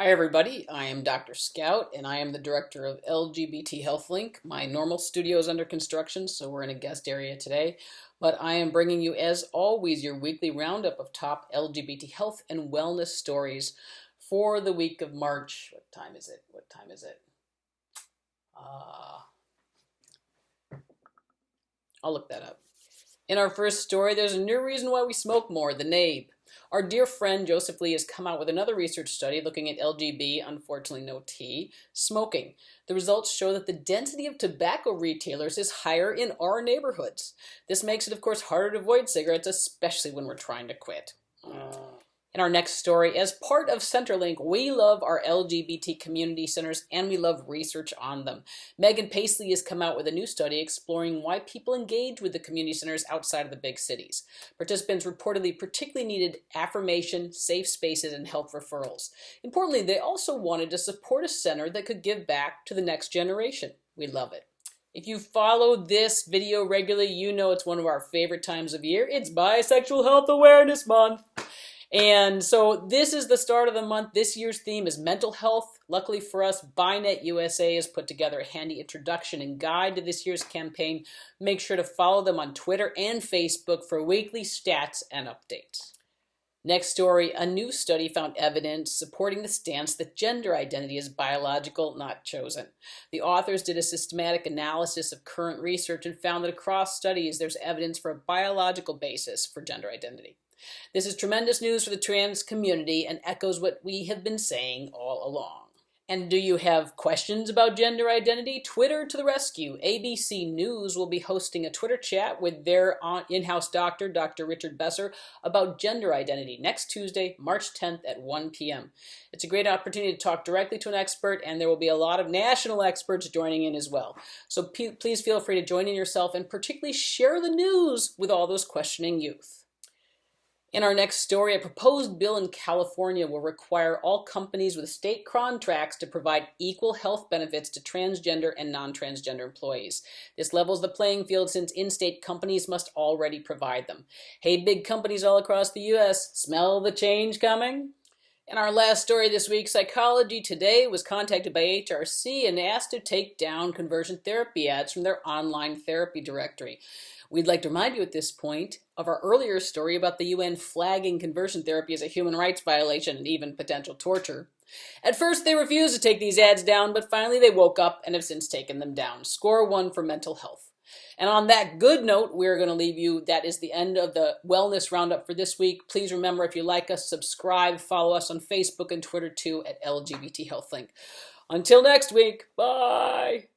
Hi everybody, I am Dr. Scout and I am the director of LGBT Link. My normal studio is under construction, so we're in a guest area today, but I am bringing you, as always, your weekly roundup of top LGBT health and wellness stories for the week of March. What time is it? I'll look that up. In our first story, there's a new reason why we smoke more, the NABE. Our dear friend Joseph Lee has come out with another research study looking at LGB, unfortunately no T, smoking. The results show that the density of tobacco retailers is higher in our neighborhoods. This makes it, of course, harder to avoid cigarettes, especially when we're trying to quit. In our next story, as part of Centerlink, we love our LGBT community centers and we love research on them. Megan Paisley has come out with a new study exploring why people engage with the community centers outside of the big cities. Participants reportedly particularly needed affirmation, safe spaces, and health referrals. Importantly, they also wanted to support a center that could give back to the next generation. We love it. If you follow this video regularly, you know it's one of our favorite times of year. It's Bisexual Health Awareness Month. And so this is the start of the month. This year's theme is mental health. Luckily for us, Binet USA has put together a handy introduction and guide to this year's campaign. Make sure to follow them on Twitter and Facebook for weekly stats and updates. Next story, a new study found evidence supporting the stance that gender identity is biological, not chosen. The authors did a systematic analysis of current research and found that across studies there's evidence for a biological basis for gender identity. This is tremendous news for the trans community and echoes what we have been saying all along. And do you have questions about gender identity? Twitter to the rescue. ABC News will be hosting a Twitter chat with their in-house doctor, Dr. Richard Besser, about gender identity next Tuesday, March 10th at 1 p.m. It's a great opportunity to talk directly to an expert, and there will be a lot of national experts joining in as well. So please feel free to join in yourself and particularly share the news with all those questioning youth. In our next story, a proposed bill in California will require all companies with state contracts to provide equal health benefits to transgender and non-transgender employees. This levels the playing field since in-state companies must already provide them. Hey, big companies all across the U.S., smell the change coming? In our last story this week, Psychology Today was contacted by HRC and asked to take down conversion therapy ads from their online therapy directory. We'd like to remind you at this point of our earlier story about the UN flagging conversion therapy as a human rights violation and even potential torture. At first, they refused to take these ads down, but finally they woke up and have since taken them down. Score 1 for mental health. And on that good note, we're going to leave you. That is the end of the Wellness Roundup for this week. Please remember, if you like us, subscribe, follow us on Facebook and Twitter too at LGBT Health Link. Until next week, bye!